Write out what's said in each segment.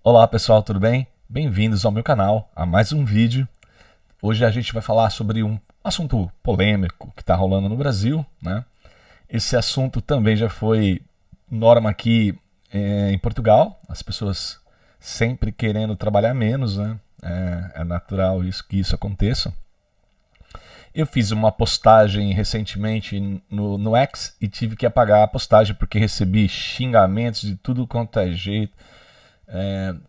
Olá pessoal, tudo bem? Bem-vindos ao meu canal, a mais um vídeo. Hoje a gente vai falar sobre um assunto polêmico que está rolando no Brasil, né? Esse assunto também já foi norma aqui em Portugal, as pessoas sempre querendo trabalhar menos, né? É natural que isso aconteça. Eu fiz uma postagem recentemente no X e tive que apagar a postagem porque recebi xingamentos de tudo quanto é jeito.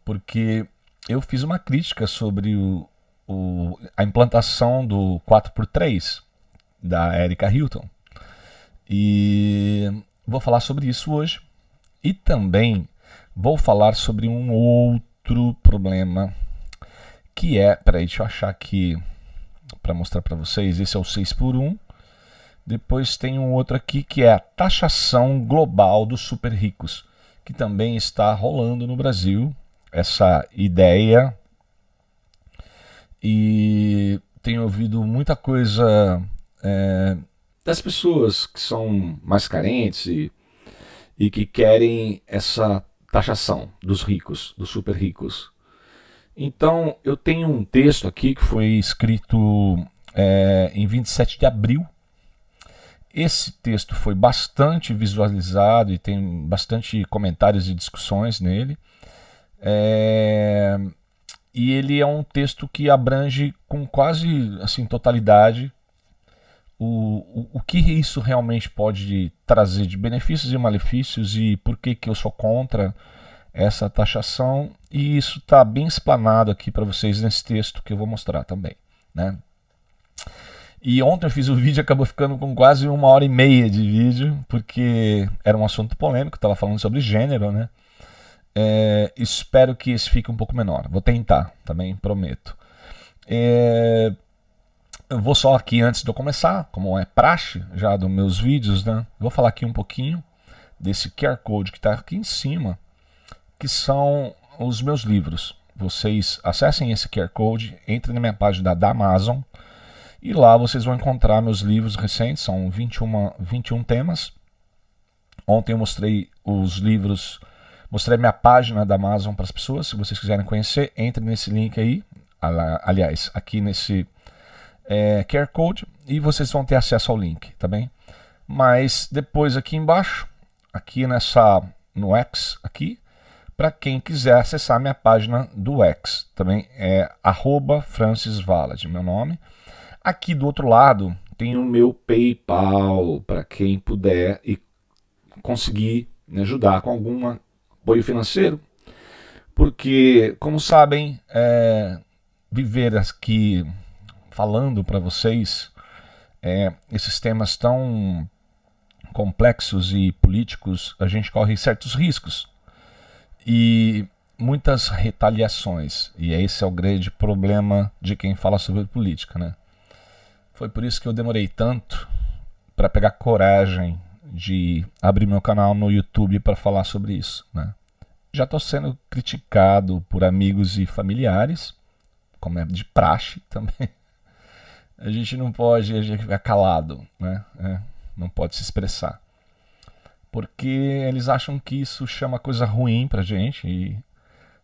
Porque eu fiz uma crítica sobre a implantação do 4x3 da Erika Hilton. E vou falar sobre isso hoje. E também vou falar sobre um outro problema que é. Peraí, deixa eu achar aqui para mostrar para vocês. Esse é o 6x1. Depois tem um outro aqui que é a taxação global dos super ricos, que também está rolando no Brasil, essa ideia. E tenho ouvido muita coisa das pessoas que são mais carentes e que querem essa taxação dos ricos, dos super ricos. Então eu tenho um texto aqui que foi escrito em 27 de abril. Esse texto foi bastante visualizado e tem bastante comentários e discussões nele. E ele é um texto que abrange com quase assim totalidade o que isso realmente pode trazer de benefícios e malefícios e por que eu sou contra essa taxação. E isso está bem explanado aqui para vocês nesse texto que eu vou mostrar também, né? E ontem eu fiz o vídeo, acabou ficando com quase 1h30 de vídeo, porque era um assunto polêmico, estava falando sobre gênero, né? Espero que esse fique um pouco menor. Vou tentar, também prometo. Eu vou só aqui, antes de eu começar, como é praxe já dos meus vídeos, né? Vou falar aqui um pouquinho desse QR Code que está aqui em cima, que são os meus livros. Vocês acessem esse QR Code, entrem na minha página da Amazon, e lá vocês vão encontrar meus livros recentes, são 21 temas. Ontem eu mostrei os livros, mostrei minha página da Amazon para as pessoas. Se vocês quiserem conhecer, entre nesse link aí, aliás, aqui nesse QR Code, e vocês vão ter acesso ao link, tá bem? Mas depois aqui embaixo, aqui no X, aqui, para quem quiser acessar minha página do X, também é @francisvalad, meu nome. Aqui do outro lado tem o meu PayPal, para quem puder e conseguir me ajudar com algum apoio financeiro. Porque, como sabem, viver aqui falando para vocês esses temas tão complexos e políticos, a gente corre certos riscos e muitas retaliações. E esse é o grande problema de quem fala sobre política, né? Foi por isso que eu demorei tanto para pegar coragem de abrir meu canal no YouTube para falar sobre isso, né? Já estou sendo criticado por amigos e familiares, como é de praxe também. A gente não pode, a gente ficar calado, né? Não pode se expressar, porque eles acham que isso chama coisa ruim pra gente e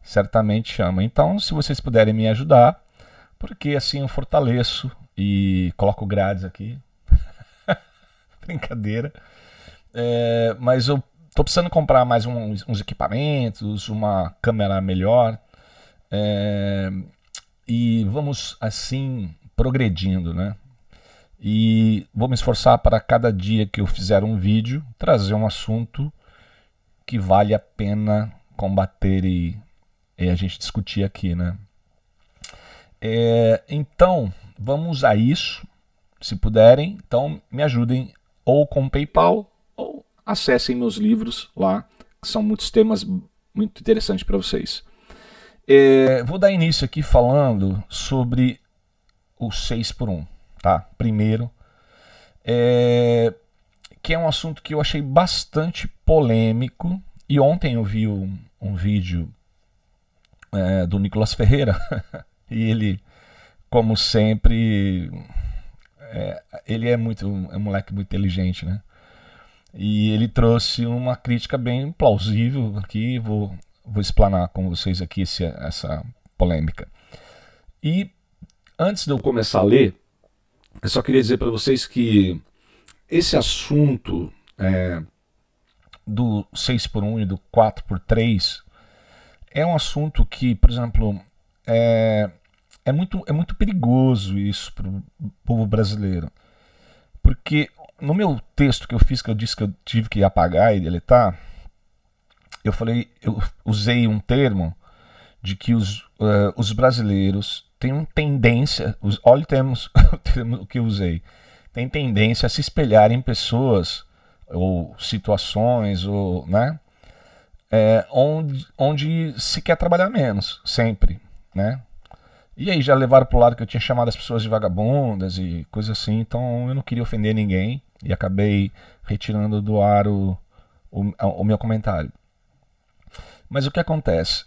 certamente chama. Então, se vocês puderem me ajudar, porque assim eu fortaleço e coloco grades aqui. Brincadeira. Mas eu tô precisando comprar mais uns equipamentos, uma câmera melhor. E vamos assim progredindo, né? E vou me esforçar para cada dia que eu fizer um vídeo trazer um assunto que vale a pena combater e a gente discutir aqui, né? Então, vamos a isso. Se puderem, então me ajudem ou com PayPal ou acessem meus livros lá, que são muitos temas muito interessantes para vocês. Vou dar início aqui falando sobre o 6x1, tá? Primeiro, que é um assunto que eu achei bastante polêmico. E ontem eu vi um vídeo do Nicolas Ferreira e ele, como sempre, ele é um moleque muito inteligente, né? E ele trouxe uma crítica bem plausível aqui. Vou vou explanar com vocês aqui essa polêmica. E antes de eu começar a ler, eu só queria dizer para vocês que esse assunto do 6 por 1 e do 4 por 3 é um assunto que, por exemplo, é muito perigoso isso para o povo brasileiro. Porque no meu texto que eu fiz, que eu disse que eu tive que apagar e deletar, eu usei um termo de que os brasileiros têm tendência, olha o termo que eu usei, tem tendência a se espelhar em pessoas ou situações, ou, né, onde se quer trabalhar menos, sempre, né? E aí já levaram pro lado que eu tinha chamado as pessoas de vagabundas e coisa assim, então eu não queria ofender ninguém e acabei retirando do ar o meu comentário. Mas o que acontece?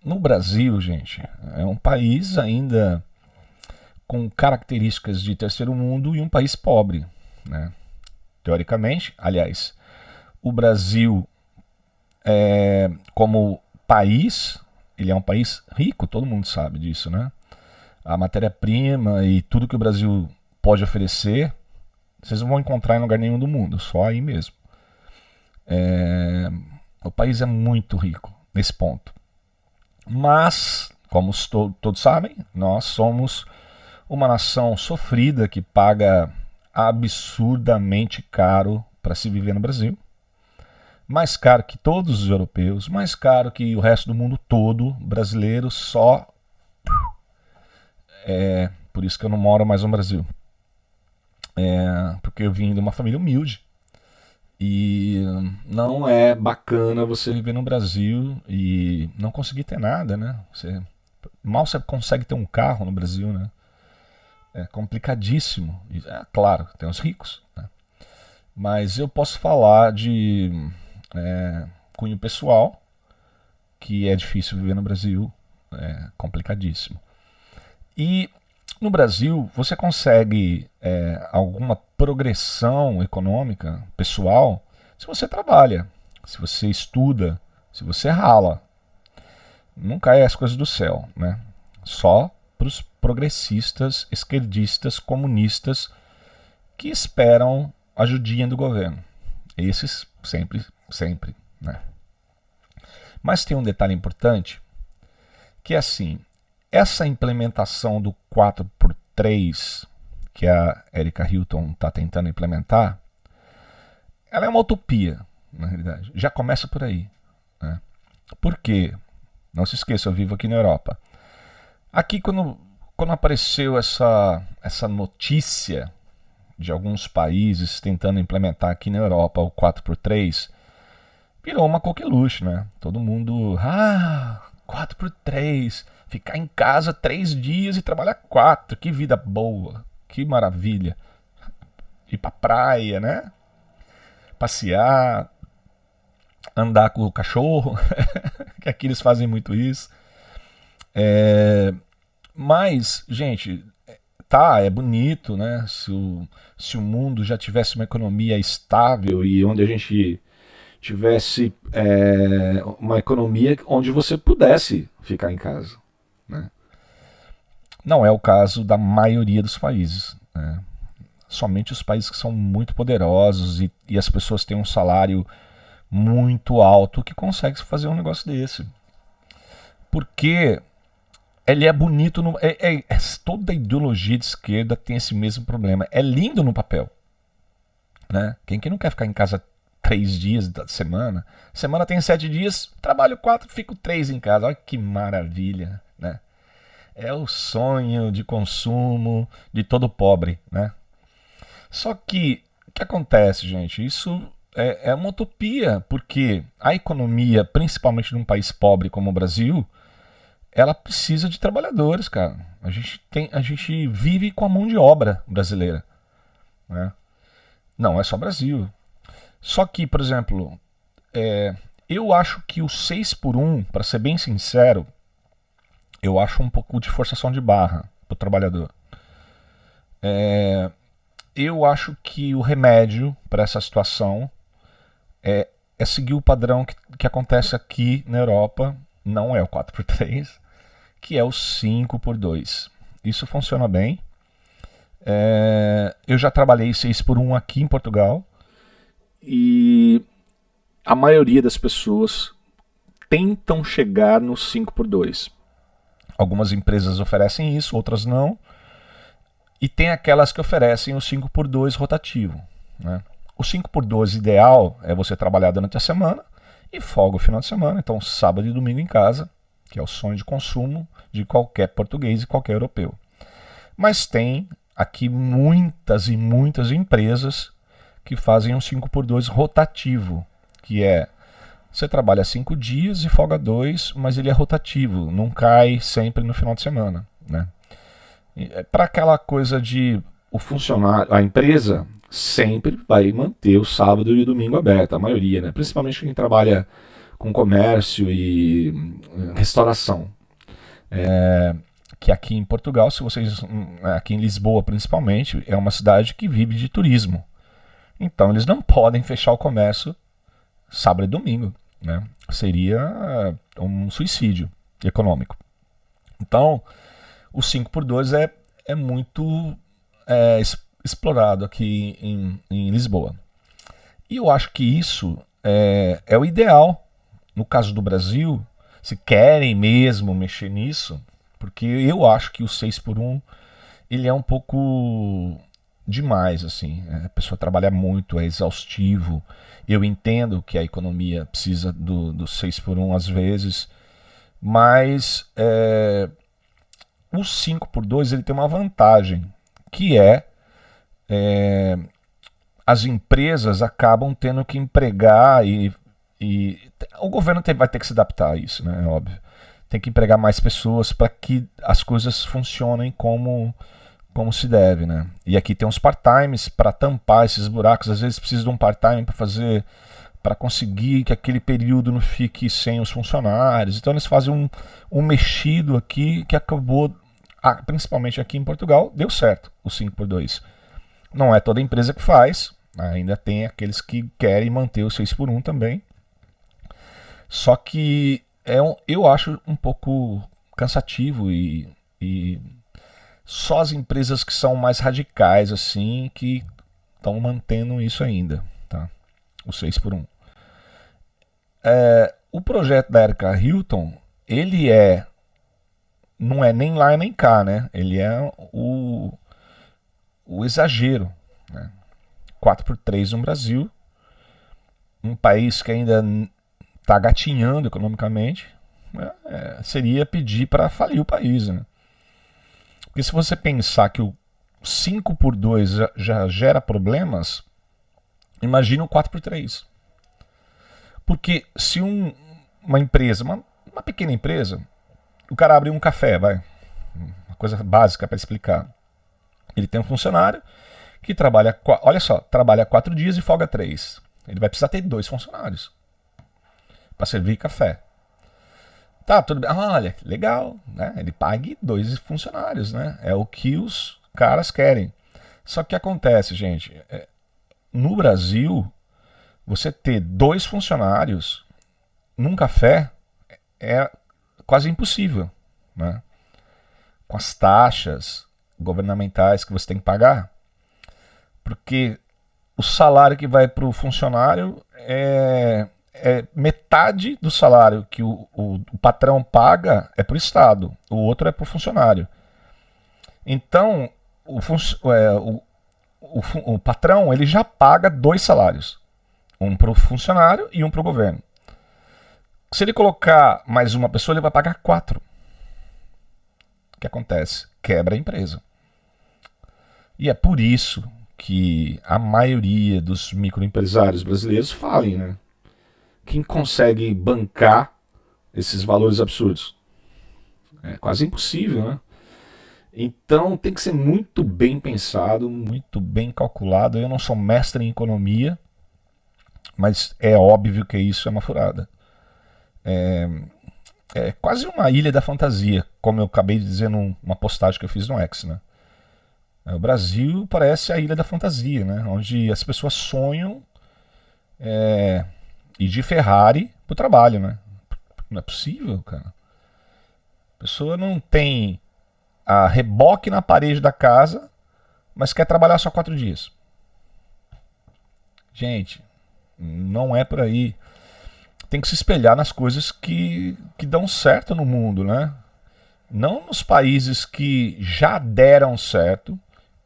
No Brasil, gente, é um país ainda com características de terceiro mundo e um país pobre, né? Teoricamente, aliás, o Brasil, como país, ele é um país rico, todo mundo sabe disso, né? A matéria-prima e tudo que o Brasil pode oferecer, vocês não vão encontrar em lugar nenhum do mundo, só aí mesmo. O país é muito rico nesse ponto. Mas, como todos sabem, nós somos uma nação sofrida que paga absurdamente caro para se viver no Brasil. Mais caro que todos os europeus, mais caro que o resto do mundo todo. Brasileiro só. Por isso que eu não moro mais no Brasil. Porque eu vim de uma família humilde. E não é bacana você viver no Brasil e não conseguir ter nada, né? Mal você consegue ter um carro no Brasil, né? É complicadíssimo. Claro, tem os ricos, né? Mas eu posso falar de cunho pessoal, que é difícil viver no Brasil, é complicadíssimo. E no Brasil você consegue alguma progressão econômica, pessoal, se você trabalha, se você estuda, se você rala. Não cai as coisas do céu, né? Só para os progressistas, esquerdistas, comunistas que esperam a ajudinha do governo. Esses sempre, né? Mas tem um detalhe importante, que é assim, essa implementação do 4x3 que a Erika Hilton está tentando implementar, ela é uma utopia, na realidade. Já começa por aí, né? Por quê? Não se esqueça, eu vivo aqui na Europa. Aqui, quando apareceu essa notícia de alguns países tentando implementar aqui na Europa o 4x3, virou uma coqueluche, né? Todo mundo, 4x3, ficar em casa 3 dias e trabalhar 4, que vida boa, que maravilha. Ir pra praia, né? Passear, andar com o cachorro, que aqui eles fazem muito isso. Mas, gente, é bonito, né? Se o mundo já tivesse uma economia estável e onde a gente tivesse uma economia onde você pudesse ficar em casa, né? Não é o caso da maioria dos países, né? Somente os países que são muito poderosos e as pessoas têm um salário muito alto que conseguem fazer um negócio desse. Porque ele é bonito, toda a ideologia de esquerda tem esse mesmo problema. É lindo no papel, né? Quem que não quer ficar em casa 3 dias da semana? Semana tem 7 dias, trabalho 4, fico 3 em casa. Olha que maravilha, né? É o sonho de consumo de todo pobre, né? Só que, o que acontece, gente? Isso é uma utopia, porque a economia, principalmente num país pobre como o Brasil, ela precisa de trabalhadores, cara. A gente vive com a mão de obra brasileira, né? Não é só Brasil. Só que, por exemplo, eu acho que o 6 por 1, para ser bem sincero, eu acho um pouco de forçação de barra para o trabalhador. Eu acho que o remédio para essa situação é seguir o padrão que acontece aqui na Europa, não é o 4x3, que é o 5x2. Isso funciona bem. Eu já trabalhei 6x1 aqui em Portugal e a maioria das pessoas tentam chegar no 5x2. Algumas empresas oferecem isso, outras não. E tem aquelas que oferecem o 5x2 rotativo, né? O 5x2 ideal é você trabalhar durante a semana e folga o final de semana. Então, sábado e domingo em casa, que é o sonho de consumo de qualquer português e qualquer europeu. Mas tem aqui muitas e muitas empresas que fazem um 5x2 rotativo, que é você trabalha 5 dias e folga 2, mas ele é rotativo, não cai sempre no final de semana, né? Para aquela coisa de o funcionário, a empresa sempre vai manter o sábado e o domingo aberto, a maioria, né? Principalmente quem trabalha com comércio e restauração. Que aqui em Portugal, se vocês, aqui em Lisboa principalmente, é uma cidade que vive de turismo. Então eles não podem fechar o comércio sábado e domingo, né? Seria um suicídio econômico. Então, o 5x2 é muito explorado aqui em Lisboa. E eu acho que isso é o ideal. No caso do Brasil, se querem mesmo mexer nisso, porque eu acho que o 6x1 ele é um pouco demais, assim. A pessoa trabalha muito, é exaustivo. Eu entendo que a economia precisa do 6x1 às vezes, mas o 5x2 ele tem uma vantagem, que as empresas acabam tendo que empregar e o governo vai ter que se adaptar a isso, né? É óbvio. Tem que empregar mais pessoas para que as coisas funcionem como se deve, né? E aqui tem uns part-times para tampar esses buracos. Às vezes precisa de um part-time para conseguir que aquele período não fique sem os funcionários. Então eles fazem um mexido aqui que acabou, principalmente aqui em Portugal, deu certo o 5x2. Não é toda empresa que faz, ainda tem aqueles que querem manter o 6x1 também. Só que eu acho um pouco cansativo e só as empresas que são mais radicais assim que estão mantendo isso ainda, tá? O 6x1. O projeto da Erika Hilton, ele não é nem lá nem cá, né? Ele é o exagero, né? 4x3 no Brasil, um país que ainda está gatinhando economicamente, seria pedir para falir o país, né? Porque se você pensar que o 5x2 já gera problemas, imagina o 4x3. Porque se uma empresa, uma pequena empresa, o cara abre um café, uma coisa básica para explicar. Ele tem um funcionário que trabalha, olha só, trabalha 4 dias e folga 3. Ele vai precisar ter 2 funcionários para servir café. Tá, tudo bem. Olha, legal, né? Ele pague 2 funcionários, né? É o que os caras querem. Só que acontece, gente, no Brasil, você ter 2 funcionários num café é quase impossível, né? Com as taxas governamentais que você tem que pagar. Porque o salário que vai para o funcionário é metade do salário que o patrão paga é para o Estado, o outro é para o funcionário. Então, o patrão ele já paga 2 salários, um para o funcionário e um para o governo. Se ele colocar mais uma pessoa, ele vai pagar 4. O que acontece? Quebra a empresa. E é por isso que a maioria dos microempresários brasileiros falem, né? Quem consegue bancar esses valores absurdos? É quase impossível, né? Então tem que ser muito bem pensado, muito bem calculado. Eu não sou mestre em economia, mas é óbvio que isso é uma furada. É quase uma ilha da fantasia, como eu acabei de dizer numa postagem que eu fiz no X, né? O Brasil parece a ilha da fantasia, né? Onde as pessoas sonham E de Ferrari pro trabalho, né? Não é possível, cara. A pessoa não tem a reboque na parede da casa, mas quer trabalhar só 4 dias. Gente, não é por aí. Tem que se espelhar nas coisas que dão certo no mundo, né? Não nos países que já deram certo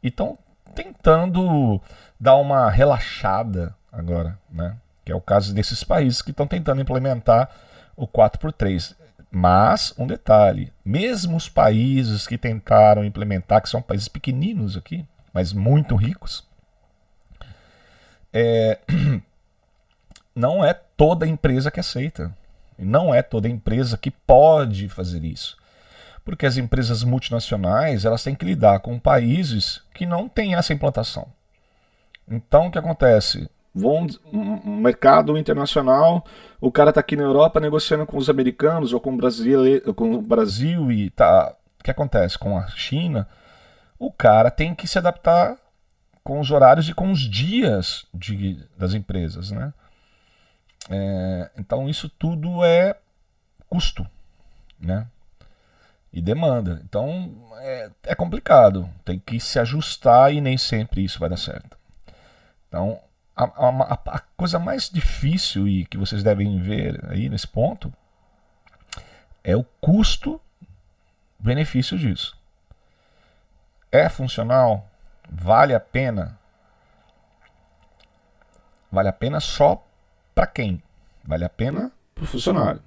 e estão tentando dar uma relaxada agora, né? Que é o caso desses países que estão tentando implementar o 4x3. Mas, um detalhe, mesmo os países que tentaram implementar, que são países pequeninos aqui, mas muito ricos, não é toda empresa que aceita. Não é toda empresa que pode fazer isso. Porque as empresas multinacionais, elas têm que lidar com países que não têm essa implantação. Então, o que acontece? Um mercado internacional, o cara está aqui na Europa negociando com os americanos ou com o Brasil e tá. O que acontece com a China? O cara tem que se adaptar com os horários e com os dias das empresas, né? Então isso tudo é custo, né? E demanda. Então é complicado. Tem que se ajustar e nem sempre isso vai dar certo. Então a coisa mais difícil e que vocês devem ver aí nesse ponto é o custo-benefício disso. É funcional? Vale a pena? Vale a pena só para quem? Vale a pena para o funcionário,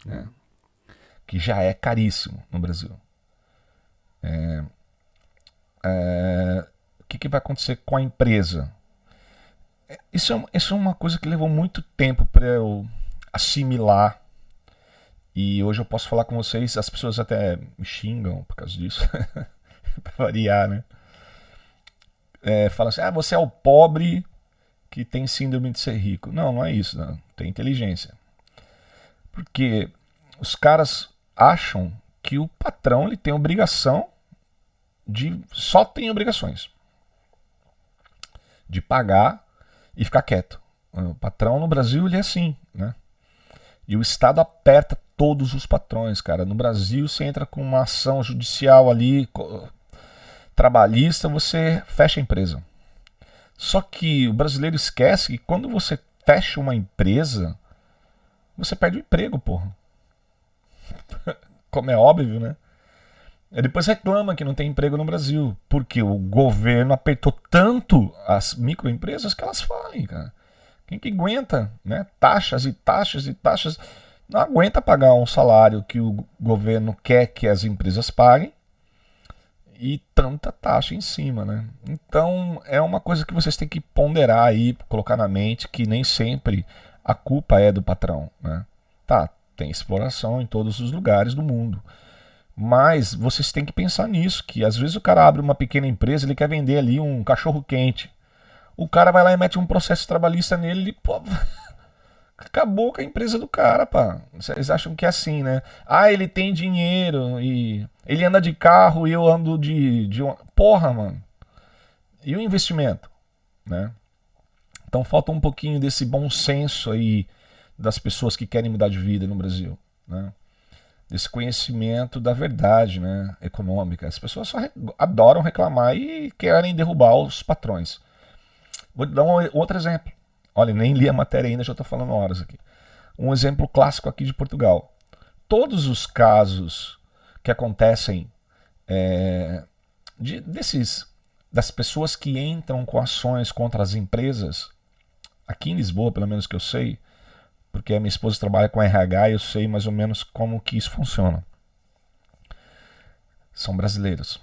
né? Que já é caríssimo no Brasil. O que vai acontecer com a empresa? Isso é uma coisa que levou muito tempo para eu assimilar. E hoje eu posso falar com vocês, as pessoas até me xingam por causa disso. Para variar, né? Fala assim, você é o pobre que tem síndrome de ser rico. Não, não é isso, não. Tem inteligência. Porque os caras acham que o patrão ele tem obrigação só tem obrigações de pagar e ficar quieto. O patrão no Brasil ele é assim, né? E o Estado aperta todos os patrões, cara. No Brasil você entra com uma ação judicial ali trabalhista, você fecha a empresa. Só que o brasileiro esquece que quando você fecha uma empresa, você perde o emprego, porra. Como é óbvio, né? E depois reclama que não tem emprego no Brasil, porque o governo apertou tanto as microempresas que elas falem, cara. Quem que aguenta, né? Taxas e taxas e taxas. Não aguenta pagar um salário que o governo quer que as empresas paguem e tanta taxa em cima, né? Então é uma coisa que vocês têm que ponderar aí, colocar na mente que nem sempre a culpa é do patrão, né? Tá, tem exploração em todos os lugares do mundo. Mas vocês têm que pensar nisso, que às vezes o cara abre uma pequena empresa, ele quer vender ali um cachorro quente. O cara vai lá e mete um processo trabalhista nele e pô, acabou com a empresa do cara, pá. Vocês acham que é assim, né? Ele tem dinheiro e ele anda de carro e eu ando de uma... Porra, mano. E o investimento, né? Então falta um pouquinho desse bom senso aí das pessoas que querem mudar de vida no Brasil, né? Desse conhecimento da verdade, né, econômica. As pessoas só adoram reclamar e querem derrubar os patrões. Vou dar outro exemplo. Olha, nem li a matéria ainda, já estou falando horas aqui. Um exemplo clássico aqui de Portugal. Todos os casos que acontecem das pessoas que entram com ações contra as empresas, aqui em Lisboa, pelo menos que eu sei, porque a minha esposa trabalha com RH e eu sei mais ou menos como que isso funciona. São brasileiros.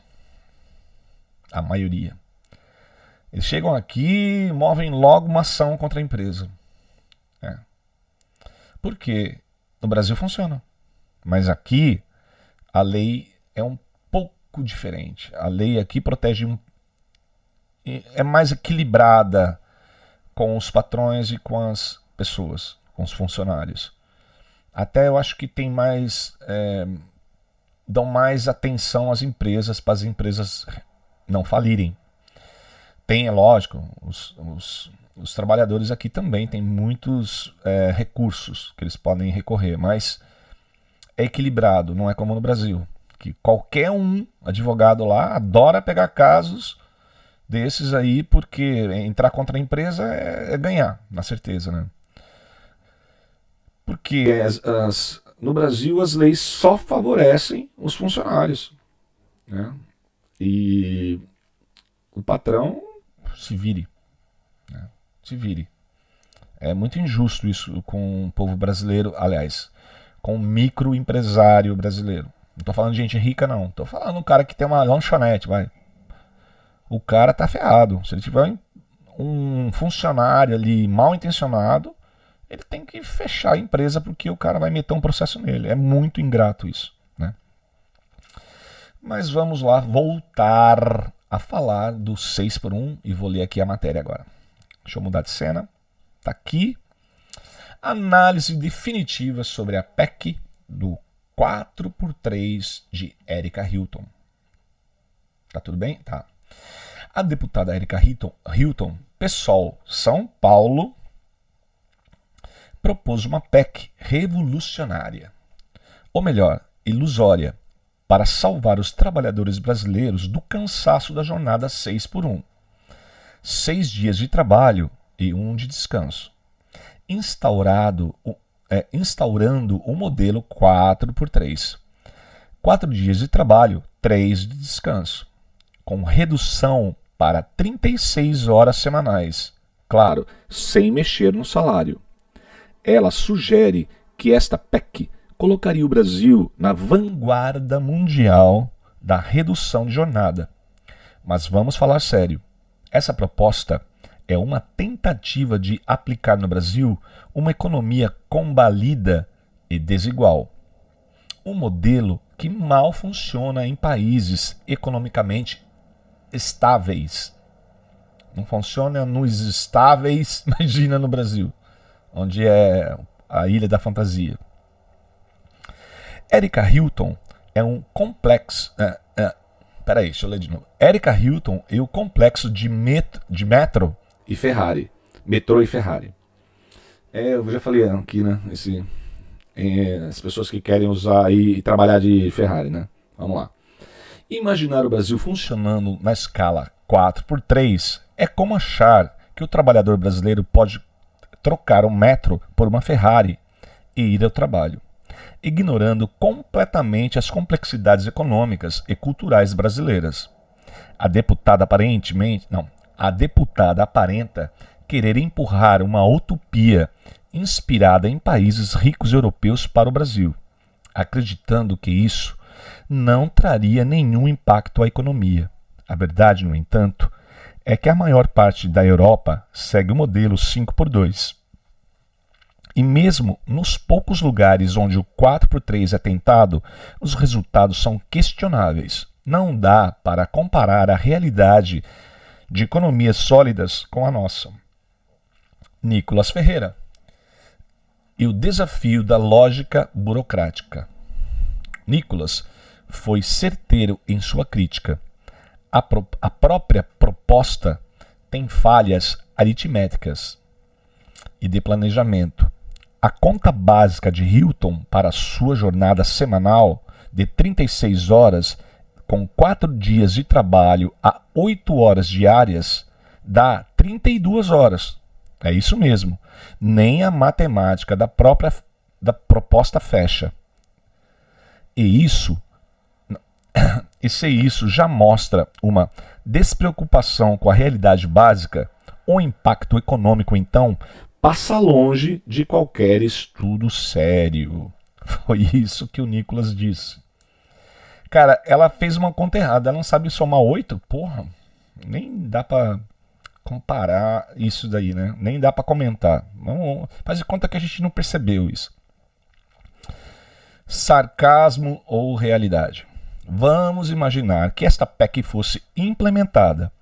A maioria. Eles chegam aqui e movem logo uma ação contra a empresa. Porque no Brasil funciona. Mas aqui a lei é um pouco diferente. A lei aqui protege é mais equilibrada com os patrões e com as pessoas, com os funcionários. Até eu acho que tem mais dão mais atenção às empresas para as empresas não falirem. Tem, é lógico, os os trabalhadores aqui também têm muitos recursos que eles podem recorrer, mas é equilibrado, não é como no Brasil, que qualquer advogado lá adora pegar casos desses aí, porque entrar contra a empresa é ganhar, na certeza, né? Porque no Brasil as leis só favorecem os funcionários, né? E o patrão se vire, né? Se vire. É muito injusto isso com o povo brasileiro, aliás, com o microempresário brasileiro. Não tô falando de gente rica, não. Tô falando um cara que tem uma lanchonete, vai. O cara tá ferrado. Se ele tiver um funcionário ali mal intencionado, ele tem que fechar a empresa porque o cara vai meter um processo nele. É muito ingrato isso, né? Mas vamos lá voltar a falar do 6x1 e vou ler aqui a matéria agora. Deixa eu mudar de cena. Tá aqui. Análise definitiva sobre a PEC do 4x3 de Erika Hilton. Tá tudo bem? Tá. A deputada Erika Hilton, PSOL São Paulo, propôs uma PEC revolucionária, ou melhor, ilusória, para salvar os trabalhadores brasileiros do cansaço da jornada 6x1. 6 dias de trabalho e 1 de descanso. Instaurando o modelo 4x3. 4 dias de trabalho, 3 de descanso. Com redução para 36 horas semanais. Claro, sem mexer no salário. Ela sugere que esta PEC colocaria o Brasil na vanguarda mundial da redução de jornada. Mas vamos falar sério. Essa proposta é uma tentativa de aplicar no Brasil uma economia combalida e desigual. Um modelo que mal funciona em países economicamente estáveis. Não funciona nos estáveis, imagina no Brasil, onde é a ilha da fantasia. Erika Hilton é um complexo... Peraí, deixa eu ler de novo. Erika Hilton é o complexo de metro e Ferrari. Metrô e Ferrari. Eu já falei aqui, né? As pessoas que querem usar e trabalhar de Ferrari, né? Vamos lá. Imaginar o Brasil funcionando na escala 4x3 é como achar que o trabalhador brasileiro pode trocar um metro por uma Ferrari e ir ao trabalho, ignorando completamente as complexidades econômicas e culturais brasileiras. A deputada aparenta querer empurrar uma utopia inspirada em países ricos europeus para o Brasil, acreditando que isso não traria nenhum impacto à economia. A verdade, no entanto, é que a maior parte da Europa segue o modelo 5x2. E mesmo nos poucos lugares onde o 4x3 é tentado, os resultados são questionáveis. Não dá para comparar a realidade de economias sólidas com a nossa. Nicolas Ferreira. E o desafio da lógica burocrática. Nicolas foi certeiro em sua crítica. A própria proposta tem falhas aritméticas e de planejamento. A conta básica de Hilton para sua jornada semanal de 36 horas, com 4 dias de trabalho a 8 horas diárias, dá 32 horas. É isso mesmo. Nem a matemática da proposta fecha. Se isso já mostra uma despreocupação com a realidade básica, o impacto econômico, então, passa longe de qualquer estudo sério. Foi isso que o Nicolas disse. Cara, ela fez uma conta errada. Ela não sabe somar 8? Porra, nem dá pra comparar isso daí, né? Nem dá pra comentar. Não, faz de conta que a gente não percebeu isso. Sarcasmo ou realidade? Vamos imaginar que esta PEC fosse implementada.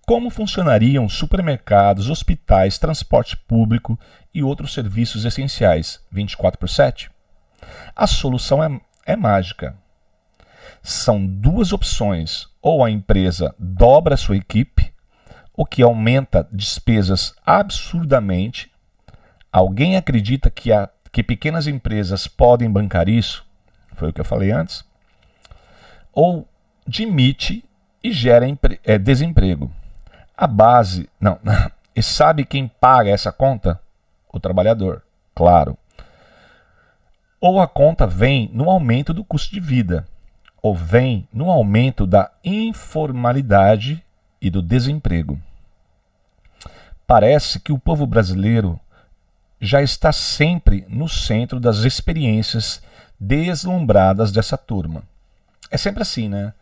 Como funcionariam supermercados, hospitais, transporte público e outros serviços essenciais 24/7? A solução é mágica. São 2 opções. Ou a empresa dobra sua equipe, o que aumenta despesas absurdamente. Alguém acredita que pequenas empresas podem bancar isso? Foi o que eu falei antes. Ou demite e gera desemprego. A base... Não. E sabe quem paga essa conta? O trabalhador, claro. Ou a conta vem no aumento do custo de vida, ou vem no aumento da informalidade e do desemprego. Parece que o povo brasileiro já está sempre no centro das experiências deslumbradas dessa turma. É sempre assim, né?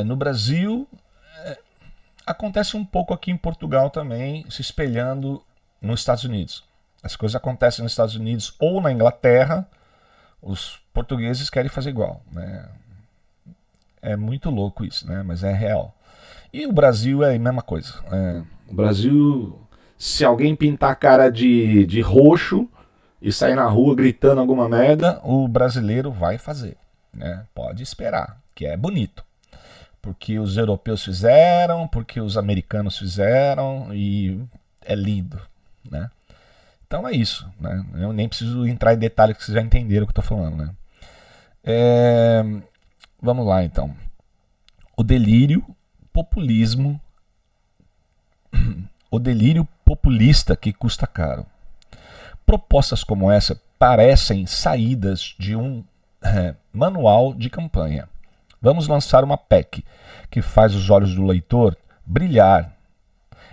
No Brasil, acontece um pouco aqui em Portugal também, se espelhando nos Estados Unidos. As coisas acontecem nos Estados Unidos ou na Inglaterra, os portugueses querem fazer igual, né? É muito louco isso, né? Mas é real. E o Brasil é a mesma coisa. O Brasil, se alguém pintar a cara de roxo e sair na rua gritando alguma merda, o brasileiro vai fazer, né? Pode esperar, que é bonito. Porque os europeus fizeram, porque os americanos fizeram e é lindo, né? Então é isso, né? Eu nem preciso entrar em detalhes que vocês já entenderam o que eu estou falando, né? Vamos lá, então. O delírio populista que custa caro. Propostas como essa parecem saídas de um manual de campanha. Vamos lançar uma PEC que faz os olhos do leitor brilhar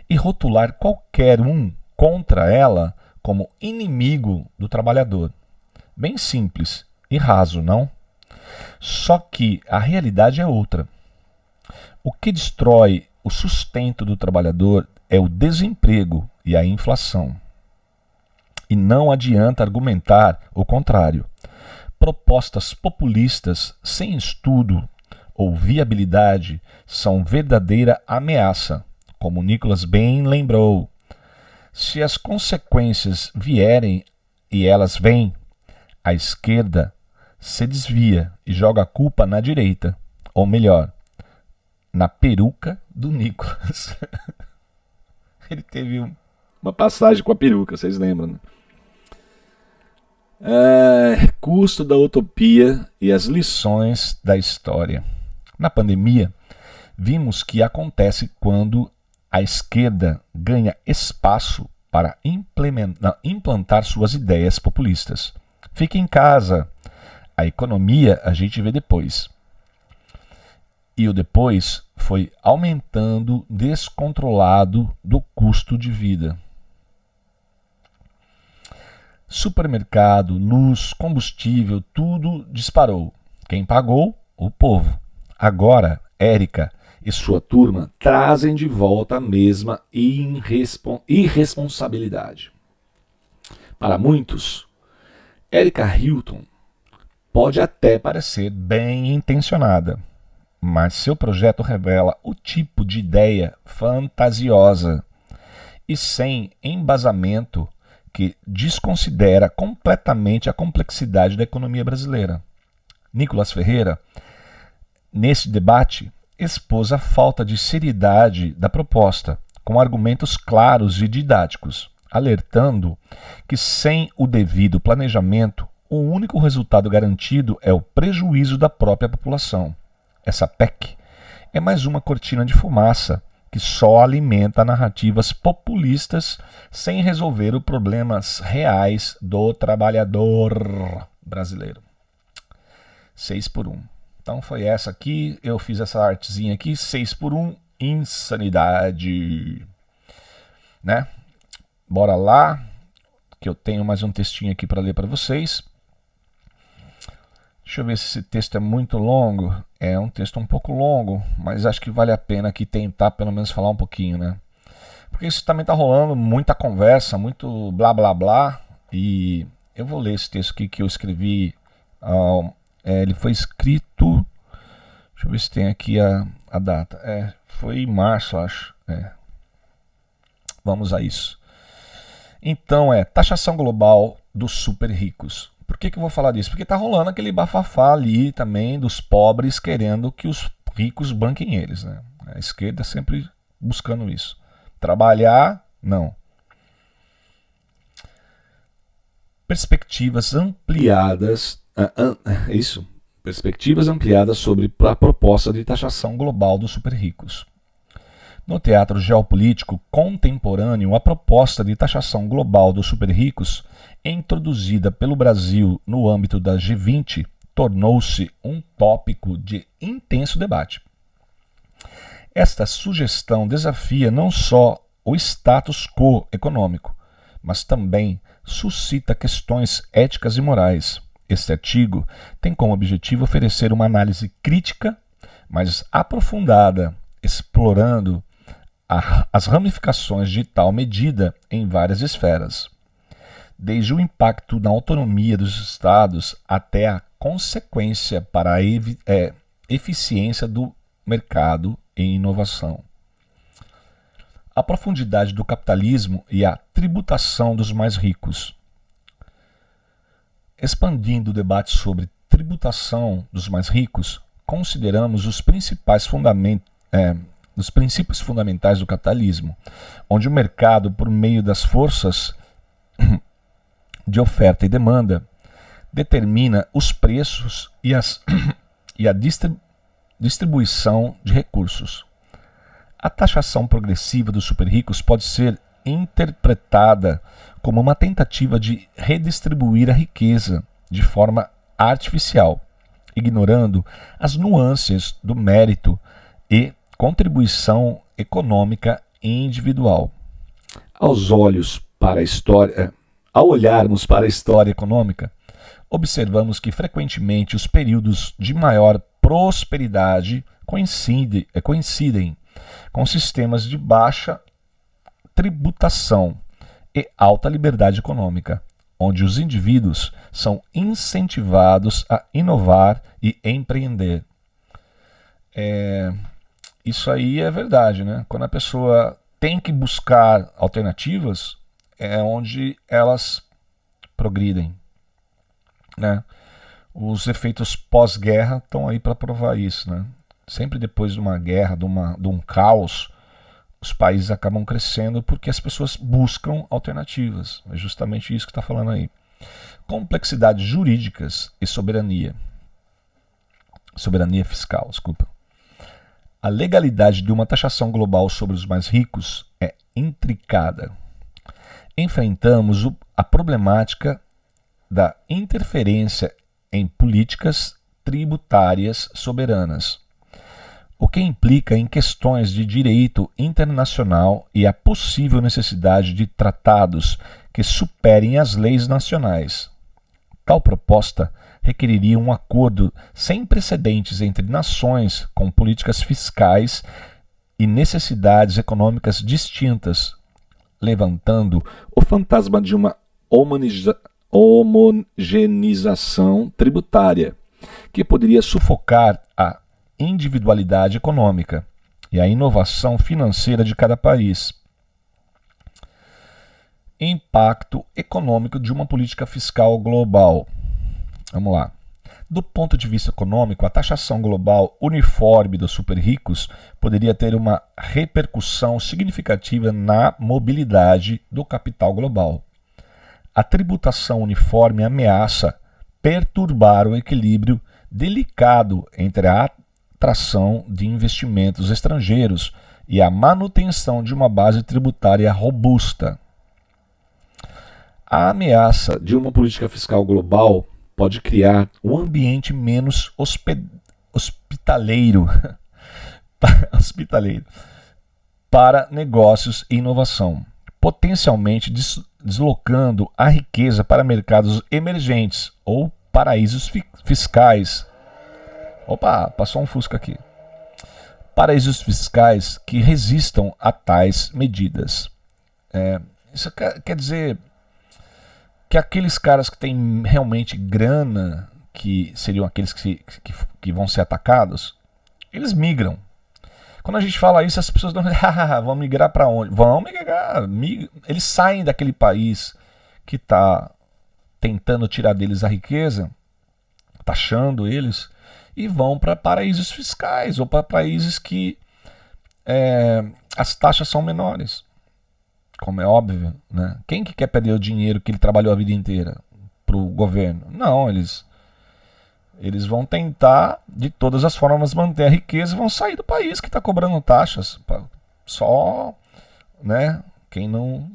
e rotular qualquer um contra ela como inimigo do trabalhador. Bem simples e raso, não? Só que a realidade é outra. O que destrói o sustento do trabalhador é o desemprego e a inflação. E não adianta argumentar o contrário. Propostas populistas sem estudo ou viabilidade são verdadeira ameaça, como Nicholas bem lembrou. Se as consequências vierem, e elas vêm, a esquerda se desvia e joga a culpa na direita, ou melhor, na peruca do Nicholas. Ele teve uma passagem com a peruca, vocês lembram, né? Custo da utopia e as lições da história. Na pandemia, vimos que acontece quando a esquerda ganha espaço para implantar suas ideias populistas. Fique em casa. A economia a gente vê depois. E o depois foi aumentando descontrolado do custo de vida. Supermercado, luz, combustível, tudo disparou. Quem pagou? O povo. Agora, Érica e sua turma trazem de volta a mesma irresponsabilidade. Para muitos, Érica Hilton pode até parecer bem intencionada, mas seu projeto revela o tipo de ideia fantasiosa e sem embasamento que desconsidera completamente a complexidade da economia brasileira. Nicholas Ferreira, nesse debate, expôs a falta de seriedade da proposta, com argumentos claros e didáticos, alertando que sem o devido planejamento, o único resultado garantido é o prejuízo da própria população. Essa PEC é mais uma cortina de fumaça que só alimenta narrativas populistas sem resolver os problemas reais do trabalhador brasileiro. 6x1. Então foi essa aqui, eu fiz essa artezinha aqui, 6x1, insanidade. Né? Bora lá, que eu tenho mais um textinho aqui para ler para vocês. Deixa eu ver se esse texto é muito longo. É um texto um pouco longo, mas acho que vale a pena aqui tentar pelo menos falar um pouquinho, né? Porque isso também tá rolando muita conversa, muito blá blá blá. E eu vou ler esse texto aqui que eu escrevi. Ele foi escrito... Deixa eu ver se tem aqui a data. Foi em março, acho. Vamos a isso. Então taxação global dos super ricos. Por que eu vou falar disso? Porque tá rolando aquele bafafá ali também dos pobres querendo que os ricos banquem eles, né? A esquerda sempre buscando isso. Trabalhar, não. Perspectivas ampliadas, perspectivas ampliadas sobre a proposta de taxação global dos super ricos. No teatro geopolítico contemporâneo, a proposta de taxação global dos super ricos, introduzida pelo Brasil no âmbito da G20, tornou-se um tópico de intenso debate. Esta sugestão desafia não só o status quo econômico, mas também suscita questões éticas e morais. Este artigo tem como objetivo oferecer uma análise crítica, mas aprofundada, explorando as ramificações de tal medida em várias esferas, desde o impacto na autonomia dos Estados até a consequência para a eficiência do mercado em inovação. A profundidade do capitalismo e a tributação dos mais ricos. Expandindo o debate sobre tributação dos mais ricos, consideramos os princípios fundamentais do capitalismo, onde o mercado, por meio das forças de oferta e demanda, determina os preços e a distribuição de recursos. A taxação progressiva dos super ricos pode ser interpretada como uma tentativa de redistribuir a riqueza de forma artificial, ignorando as nuances do mérito e contribuição econômica individual. Ao olharmos para a história econômica, observamos que frequentemente os períodos de maior prosperidade coincidem com sistemas de baixa tributação e alta liberdade econômica, onde os indivíduos são incentivados a inovar e empreender. Isso aí é verdade, né? Quando a pessoa tem que buscar alternativas, é onde elas progridem, né? Os efeitos pós-guerra estão aí para provar isso, né? Sempre depois de uma guerra, de um caos, os países acabam crescendo porque as pessoas buscam alternativas. É justamente isso que está falando aí. Complexidades jurídicas e soberania. Soberania fiscal, desculpa. A legalidade de uma taxação global sobre os mais ricos é intricada. Enfrentamos a problemática da interferência em políticas tributárias soberanas, o que implica em questões de direito internacional e a possível necessidade de tratados que superem as leis nacionais. Tal proposta requeriria um acordo sem precedentes entre nações com políticas fiscais e necessidades econômicas distintas, levantando o fantasma de uma homogeneização tributária, que poderia sufocar a individualidade econômica e a inovação financeira de cada país. Impacto econômico de uma política fiscal global. Vamos lá. Do ponto de vista econômico, a taxação global uniforme dos super ricos poderia ter uma repercussão significativa na mobilidade do capital global. A tributação uniforme ameaça perturbar o equilíbrio delicado entre a atração de investimentos estrangeiros e a manutenção de uma base tributária robusta. A ameaça de uma política fiscal global pode criar um ambiente menos hospitaleiro para negócios e inovação, potencialmente deslocando a riqueza para mercados emergentes ou paraísos fiscais. Opa, passou um fusca aqui. Paraísos fiscais que resistam a tais medidas. Isso quer dizer que aqueles caras que têm realmente grana, que seriam aqueles que vão ser atacados, eles migram. Quando a gente fala isso, as pessoas não vão migrar para onde? Vão migrar. Eles saem daquele país que está tentando tirar deles a riqueza, taxando eles, e vão para paraísos fiscais ou para países que as taxas são menores, como é óbvio, né? Quem que quer perder o dinheiro que ele trabalhou a vida inteira para o governo? Não, eles vão tentar de todas as formas manter a riqueza e vão sair do país que está cobrando taxas. Só, né? Quem não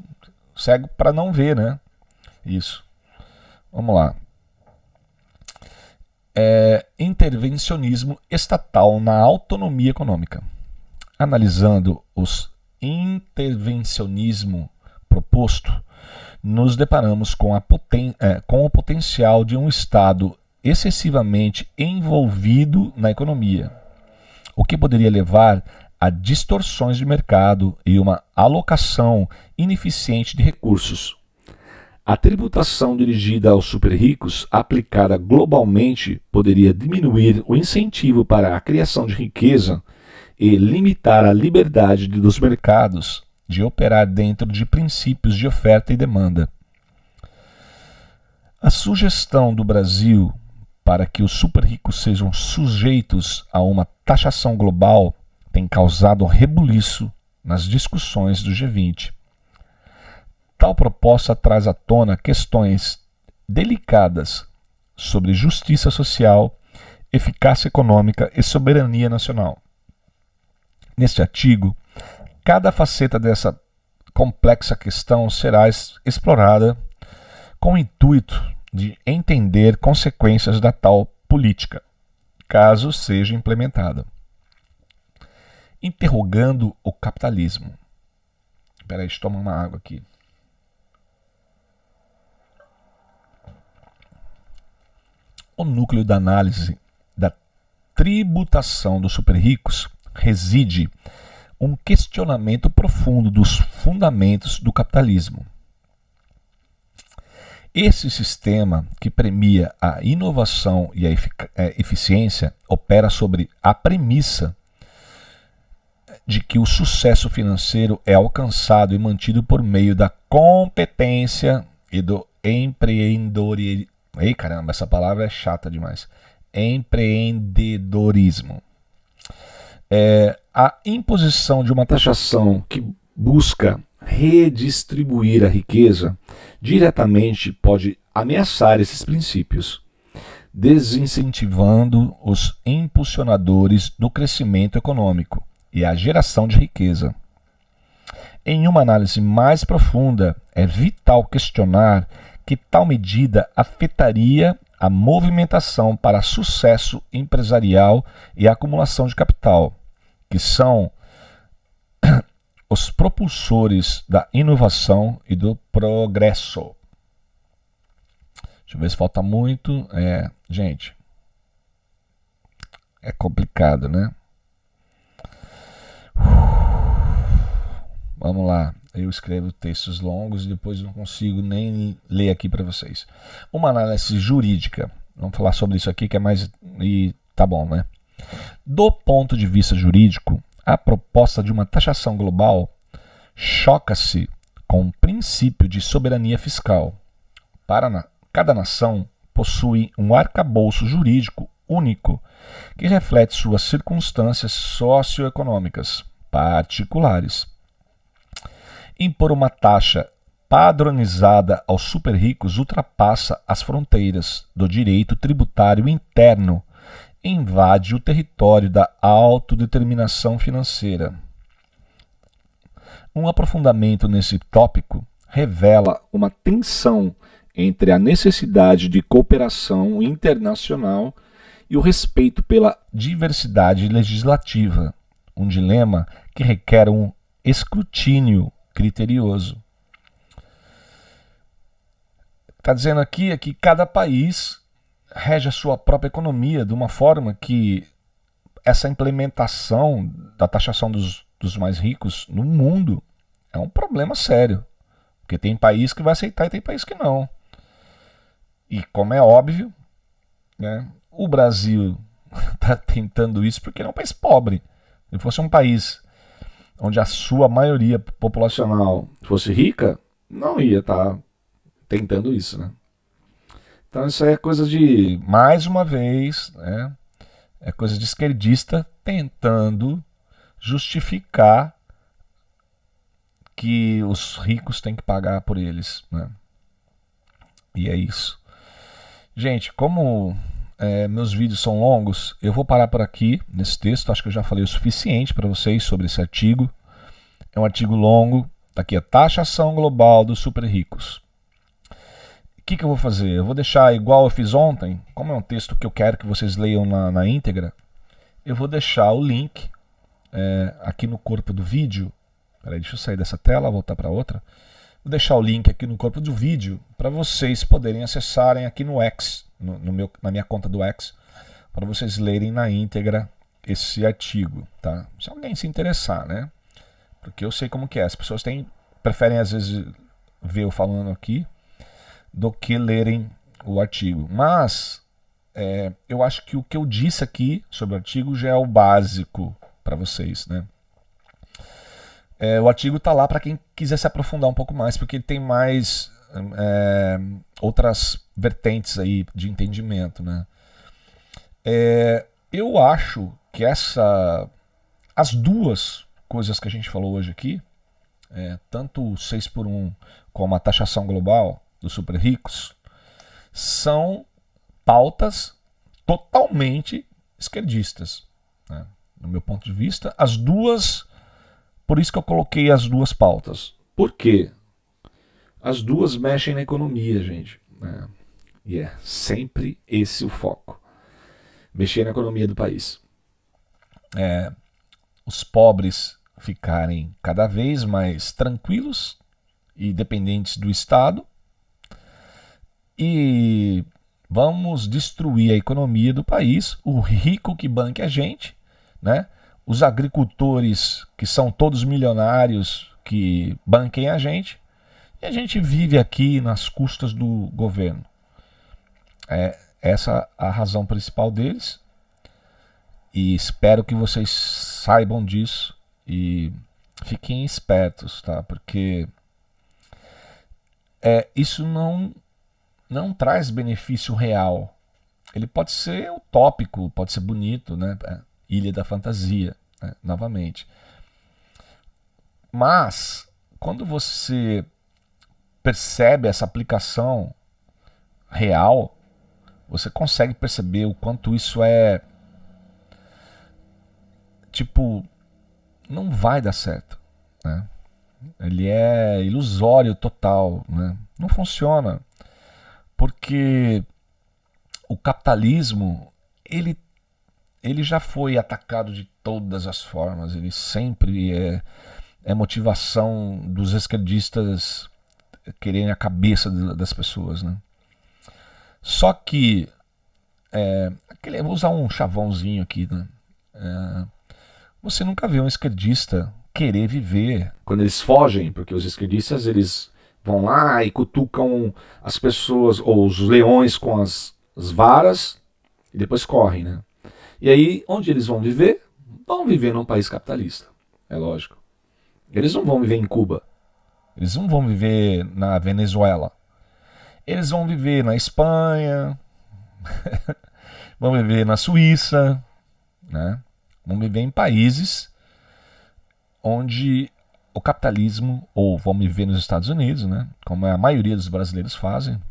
cego para não ver, né? Isso. Vamos lá. Intervencionismo estatal na autonomia econômica. Analisando os intervencionismo proposto, nos deparamos com o potencial de um Estado excessivamente envolvido na economia, o que poderia levar a distorções de mercado e uma alocação ineficiente de recursos. A tributação dirigida aos super-ricos, aplicada globalmente, poderia diminuir o incentivo para a criação de riqueza e limitar a liberdade dos mercados de operar dentro de princípios de oferta e demanda. A sugestão do Brasil para que os super-ricos sejam sujeitos a uma taxação global tem causado rebuliço nas discussões do G20. Tal proposta traz à tona questões delicadas sobre justiça social, eficácia econômica e soberania nacional. Neste artigo, cada faceta dessa complexa questão será explorada com o intuito de entender consequências da tal política, caso seja implementada. Interrogando o capitalismo. Espera aí, deixa eu tomar uma água aqui. O núcleo da análise da tributação dos super-ricos reside um questionamento profundo dos fundamentos do capitalismo. Esse sistema, que premia a inovação e a eficiência, opera sobre a premissa de que o sucesso financeiro é alcançado e mantido por meio da competência e do empreendedorismo. Ei, caramba, essa palavra é chata demais. Empreendedorismo. A imposição de uma taxação que busca redistribuir a riqueza diretamente pode ameaçar esses princípios, desincentivando os impulsionadores do crescimento econômico e a geração de riqueza. Em uma análise mais profunda, é vital questionar que tal medida afetaria a movimentação para sucesso empresarial e a acumulação de capital, que são os propulsores da inovação e do progresso. Deixa eu ver se falta muito. Gente, é complicado, né? Vamos lá. Eu escrevo textos longos e depois não consigo nem ler aqui para vocês. Uma análise jurídica. Vamos falar sobre isso aqui que é mais... E tá bom, né? Do ponto de vista jurídico, a proposta de uma taxação global choca-se com o princípio de soberania fiscal. Cada nação possui um arcabouço jurídico único que reflete suas circunstâncias socioeconômicas particulares. Impor uma taxa padronizada aos super-ricos ultrapassa as fronteiras do direito tributário interno e invade o território da autodeterminação financeira. Um aprofundamento nesse tópico revela uma tensão entre a necessidade de cooperação internacional e o respeito pela diversidade legislativa, um dilema que requer um escrutínio criterioso. Está dizendo aqui é que cada país rege a sua própria economia de uma forma que essa implementação da taxação dos mais ricos no mundo é um problema sério. Porque tem país que vai aceitar e tem país que não. E como é óbvio, né, o Brasil está tentando isso porque ele é um país pobre. Se fosse um país onde a sua maioria populacional fosse rica, não ia estar tentando isso, né? Então isso aí é coisa de, mais uma vez, né, é coisa de esquerdista tentando justificar que os ricos têm que pagar por eles, né? E é isso. Gente, como meus vídeos são longos, eu vou parar por aqui nesse texto. Acho que eu já falei o suficiente para vocês sobre esse artigo. É um artigo longo. Tá aqui a taxação global dos super ricos. O que eu vou fazer? Eu vou deixar igual eu fiz ontem. Como é um texto que eu quero que vocês leiam na íntegra, eu vou deixar o link aqui no corpo do vídeo. Peraí, deixa eu sair dessa tela, voltar para outra. Vou deixar o link aqui no corpo do vídeo para vocês poderem acessarem aqui no X, na minha conta do X, para vocês lerem na íntegra esse artigo, tá? Se alguém se interessar, né? Porque eu sei como que é. As pessoas preferem às vezes ver eu falando aqui do que lerem o artigo. Mas eu acho que o que eu disse aqui sobre o artigo já é o básico para vocês, né? O artigo está lá para quem quiser se aprofundar um pouco mais, porque ele tem mais outras vertentes aí de entendimento, né? Eu acho que as duas coisas que a gente falou hoje aqui, tanto o 6x1 como a taxação global dos super ricos, são pautas totalmente esquerdistas, né? No meu ponto de vista, as duas. Por isso que eu coloquei as duas pautas. Por quê? As duas mexem na economia, gente. E é sempre esse o foco. Mexer na economia do país. Os pobres ficarem cada vez mais tranquilos e dependentes do Estado. E vamos destruir a economia do país. O rico que banque a gente, né? Os agricultores, que são todos milionários, que banquem a gente, e a gente vive aqui nas custas do governo. Essa é a razão principal deles, e espero que vocês saibam disso e fiquem espertos, tá? Porque isso não traz benefício real. Ele pode ser utópico, pode ser bonito, né? Ilha da fantasia, né? Novamente. Mas, quando você percebe essa aplicação real, você consegue perceber o quanto isso não vai dar certo, né? Ele é ilusório total, né? Não funciona. Porque o capitalismo, ele já foi atacado de todas as formas. Ele sempre é motivação dos esquerdistas quererem a cabeça das pessoas, né? Só que eu vou usar um chavãozinho aqui, né? Você nunca vê um esquerdista querer viver. Quando eles fogem, porque os esquerdistas eles vão lá e cutucam as pessoas ou os leões com as varas e depois correm, né? E aí, onde eles vão viver? Vão viver num país capitalista. É lógico. Eles não vão viver em Cuba. Eles não vão viver na Venezuela. Eles vão viver na Espanha. Vão viver na Suíça, né? Vão viver em países onde o capitalismo, ou vão viver nos Estados Unidos, né? Como a maioria dos brasileiros fazem.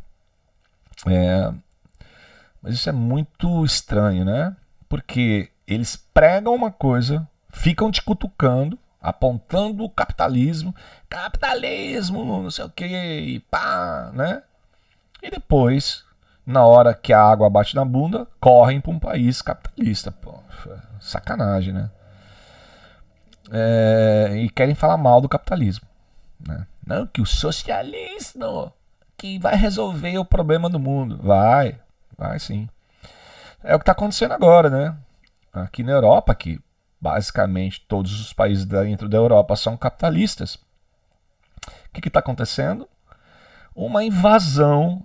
Mas isso é muito estranho, né? Porque eles pregam uma coisa, ficam te cutucando, apontando o capitalismo, não sei o que, e pá, né? E depois, na hora que a água bate na bunda, correm para um país capitalista. Pô, sacanagem, né? E querem falar mal do capitalismo, né? Não, que o socialismo que vai resolver o problema do mundo. Vai sim. É o que está acontecendo agora, né? Aqui na Europa, que basicamente todos os países dentro da Europa são capitalistas. O que está acontecendo? Uma invasão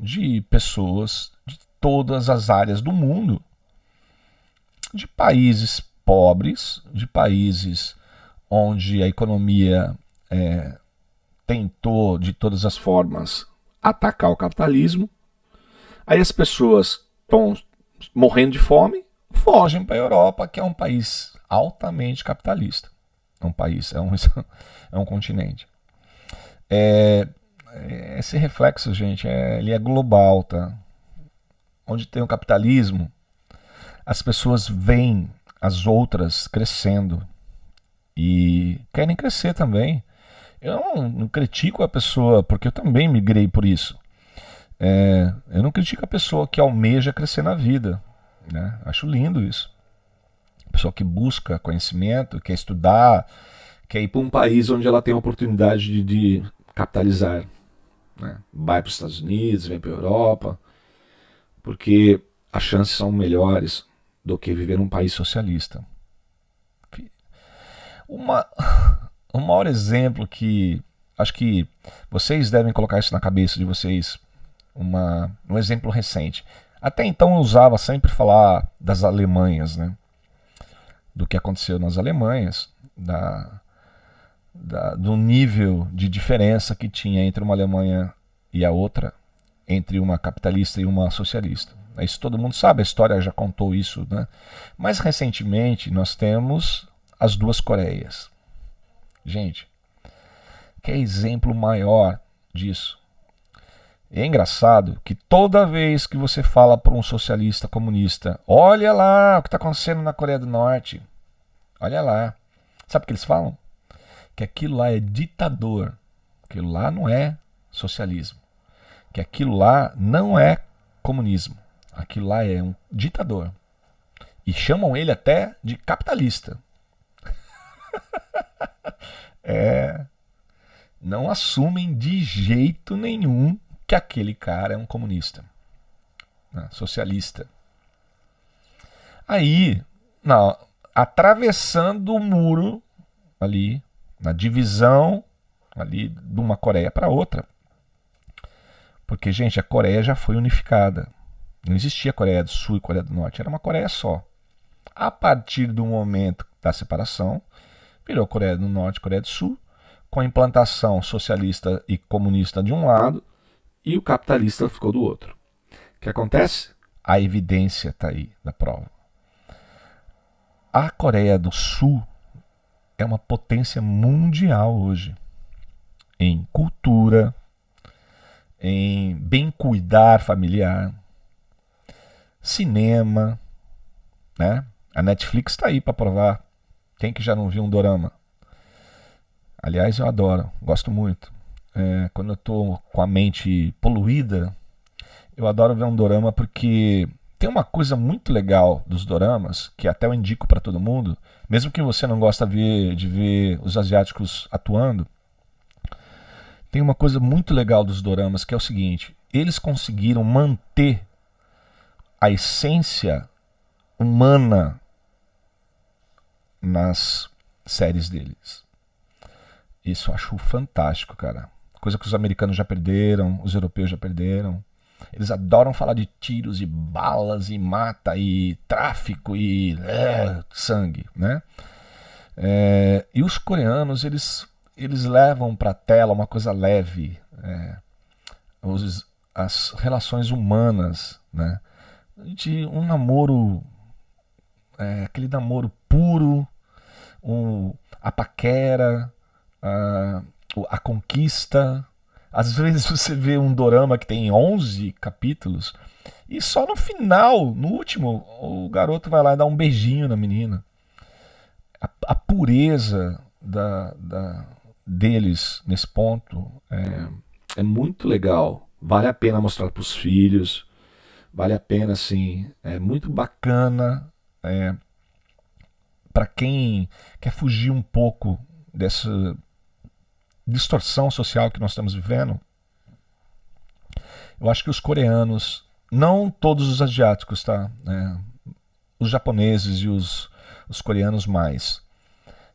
de pessoas de todas as áreas do mundo, de países pobres, de países onde a economia tentou de todas as formas atacar o capitalismo. Aí as pessoas estão morrendo de fome, fogem para a Europa, que é um país altamente capitalista. É um país, é um continente. Esse reflexo, gente, ele é global, tá? Onde tem o capitalismo, as pessoas veem as outras crescendo e querem crescer também. Eu não critico a pessoa, porque eu também migrei por isso. Eu não critico a pessoa que almeja crescer na vida, né? Acho lindo isso. A pessoa que busca conhecimento, quer estudar, quer ir para um país onde ela tem a oportunidade de capitalizar, né? Vai para os Estados Unidos, vem para a Europa, porque as chances são melhores do que viver num país socialista. Um maior exemplo que acho que vocês devem colocar isso na cabeça de vocês, um exemplo recente. Até então eu usava sempre falar das Alemanhas, né? Do que aconteceu nas Alemanhas, do nível de diferença que tinha entre uma Alemanha e a outra, entre uma capitalista e uma socialista. Isso todo mundo sabe, a história já contou isso, né? Mas recentemente nós temos as duas Coreias. Gente, que exemplo maior disso? É engraçado que toda vez que você fala para um socialista comunista, olha lá o que está acontecendo na Coreia do Norte, olha lá, sabe o que eles falam? Que aquilo lá é ditador, aquilo lá não é socialismo, que aquilo lá não é comunismo, aquilo lá é um ditador. E chamam ele até de capitalista. Não assumem de jeito nenhum que aquele cara é um comunista, né, socialista. Aí, atravessando o muro ali, na divisão ali de uma Coreia para outra, porque, gente, a Coreia já foi unificada. Não existia Coreia do Sul e Coreia do Norte, era uma Coreia só. A partir do momento da separação, virou Coreia do Norte e Coreia do Sul, com a implantação socialista e comunista de um lado, e o capitalista ficou do outro. O que acontece? A evidência está aí da prova. A Coreia do Sul é uma potência mundial hoje, em cultura, em bem cuidar familiar, cinema, né? A Netflix está aí para provar. Quem que já não viu um dorama? Aliás, eu adoro, gosto muito. Quando eu estou com a mente poluída, eu adoro ver um dorama porque tem uma coisa muito legal dos doramas, que até eu indico para todo mundo, mesmo que você não gosta de ver os asiáticos atuando, tem uma coisa muito legal dos doramas, que é o seguinte: eles conseguiram manter a essência humana nas séries deles. Isso eu acho fantástico, cara. Coisa que os americanos já perderam, os europeus já perderam. Eles adoram falar de tiros e balas e mata e tráfico e sangue, né? E os coreanos, eles levam pra tela uma coisa leve, as relações humanas, né? De um namoro, aquele namoro puro, a paquera, a conquista. Às vezes você vê um dorama que tem 11 capítulos e só no final, no último, o garoto vai lá e dá um beijinho na menina. A pureza deles nesse ponto é muito legal. Vale a pena mostrar para os filhos. Vale a pena, assim. É muito bacana. Para quem quer fugir um pouco dessa distorção social que nós estamos vivendo, eu acho que os coreanos, não todos os asiáticos, tá? Os japoneses e os coreanos mais,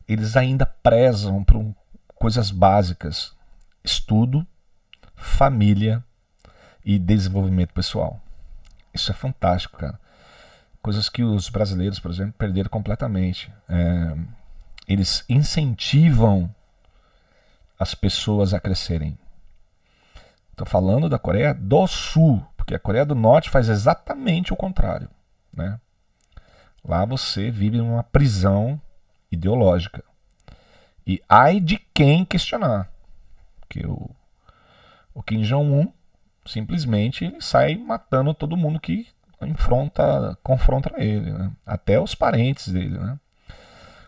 eles ainda prezam por coisas básicas: estudo, família e desenvolvimento pessoal. Isso é fantástico, cara. Coisas que os brasileiros, por exemplo, perderam completamente. Eles incentivam as pessoas a crescerem. Estou falando da Coreia do Sul, porque a Coreia do Norte faz exatamente o contrário, né? Lá você vive numa prisão ideológica. E ai de quem questionar. Porque o Kim Jong-un simplesmente ele sai matando todo mundo que confronta ele, né? Até os parentes dele, né?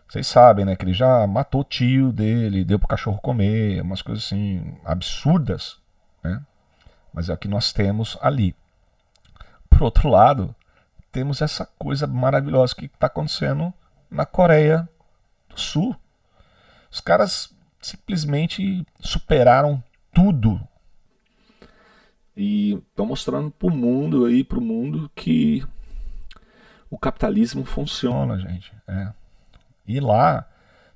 Vocês sabem, né, que ele já matou o tio dele, deu pro cachorro comer, umas coisas assim absurdas, né? Mas é o que nós temos ali. Por outro lado, temos essa coisa maravilhosa que está acontecendo na Coreia do Sul. Os caras simplesmente superaram tudo e estão mostrando pro mundo que o capitalismo funciona, gente. E lá,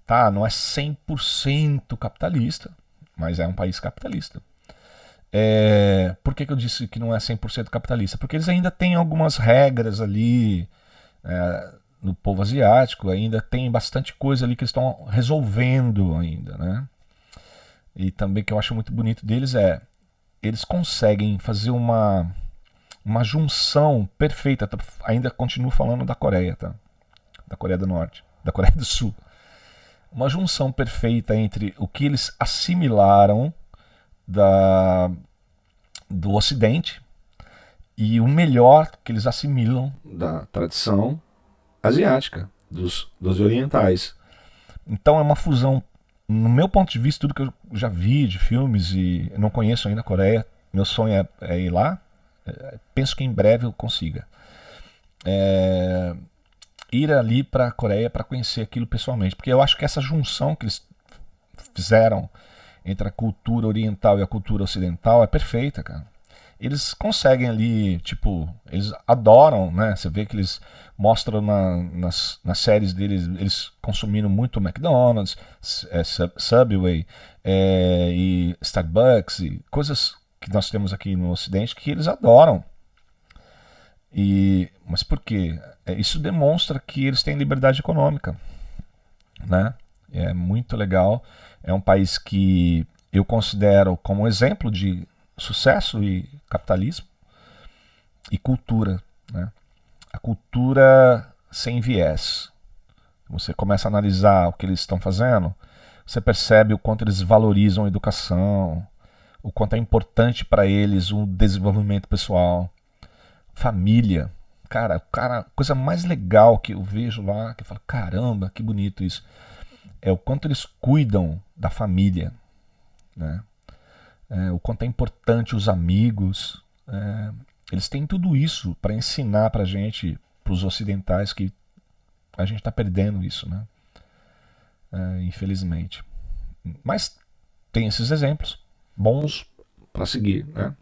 tá, não é 100% capitalista, mas é um país capitalista. Por que eu disse que não é 100% capitalista? Porque eles ainda têm algumas regras ali, no povo asiático, ainda tem bastante coisa ali que eles estão resolvendo ainda, né? E também que eu acho muito bonito deles eles conseguem fazer uma junção perfeita. Ainda continuo falando da Coreia, tá? Da Coreia do Norte, da Coreia do Sul. Uma junção perfeita entre o que eles assimilaram do Ocidente e o melhor que eles assimilam da tradição asiática, dos orientais. Então é uma fusão, no meu ponto de vista, tudo que eu já vi de filmes e eu não conheço ainda a Coreia, meu sonho é ir lá, penso que em breve eu consiga. Ir ali para a Coreia para conhecer aquilo pessoalmente, porque eu acho que essa junção que eles fizeram entre a cultura oriental e a cultura ocidental é perfeita, cara. Eles conseguem ali, tipo, eles adoram, né? Você vê que eles mostram nas séries deles, eles consumindo muito McDonald's, Subway e Starbucks e coisas que nós temos aqui no Ocidente que eles adoram. Mas por quê? Isso demonstra que eles têm liberdade econômica, né? É muito legal. É um país que eu considero como exemplo de sucesso e capitalismo e cultura, né? A cultura sem viés. Você começa a analisar o que eles estão fazendo, você percebe o quanto eles valorizam a educação, o quanto é importante para eles o desenvolvimento pessoal, família. Cara, a coisa mais legal que eu vejo lá, que eu falo, caramba, que bonito isso, é o quanto eles cuidam da família, né? O quanto é importante os amigos. Eles têm tudo isso para ensinar para gente, para os ocidentais, que a gente está perdendo isso, né? Infelizmente. Mas tem esses exemplos bons para seguir, né?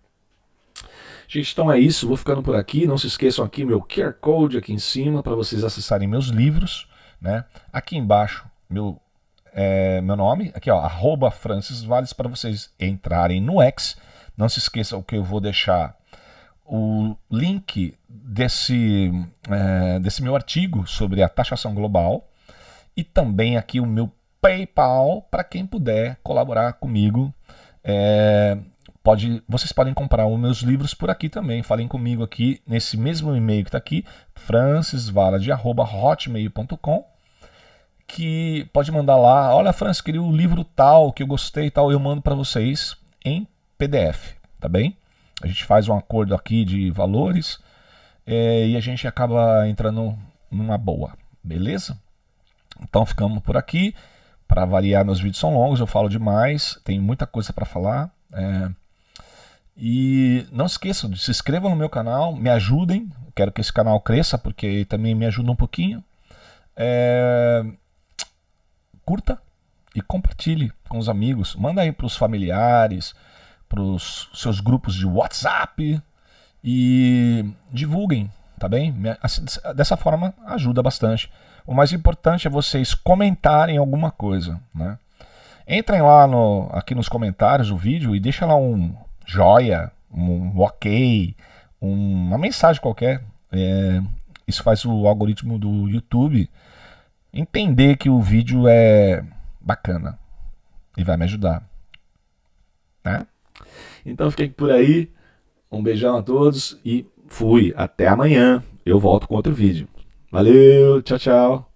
Gente, então é isso. Vou ficando por aqui. Não se esqueçam aqui meu QR Code aqui em cima para vocês acessarem meus livros, né? Aqui embaixo meu nome, aqui ó, @FrancisValles, para vocês entrarem no X. Não se esqueçam que eu vou deixar o link desse meu artigo sobre a taxação global e também aqui o meu PayPal para quem puder colaborar comigo. Vocês podem comprar os meus livros por aqui também. Falem comigo aqui nesse mesmo e-mail que está aqui, francisvalade@hotmail.com, que pode mandar lá, olha, Francis, queria o livro tal, que eu gostei e tal, eu mando para vocês em PDF, tá bem? A gente faz um acordo aqui de valores e a gente acaba entrando numa boa, beleza? Então ficamos por aqui. Para variar, meus vídeos são longos, eu falo demais, tem muita coisa para falar. E não esqueçam de se inscrevam no meu canal, me ajudem, quero que esse canal cresça, porque também me ajuda um pouquinho. Curta e compartilhe com os amigos, manda aí para os familiares, para os seus grupos de WhatsApp e divulguem, tá bem? Dessa forma ajuda bastante. O mais importante é vocês comentarem alguma coisa, né? Entrem lá aqui nos comentários do vídeo e deixa lá um joia, um ok, uma mensagem qualquer. Isso faz o algoritmo do YouTube entender que o vídeo é bacana e vai me ajudar, né? Então fiquem por aí, um beijão a todos e fui, até amanhã, eu volto com outro vídeo. Valeu, tchau, tchau.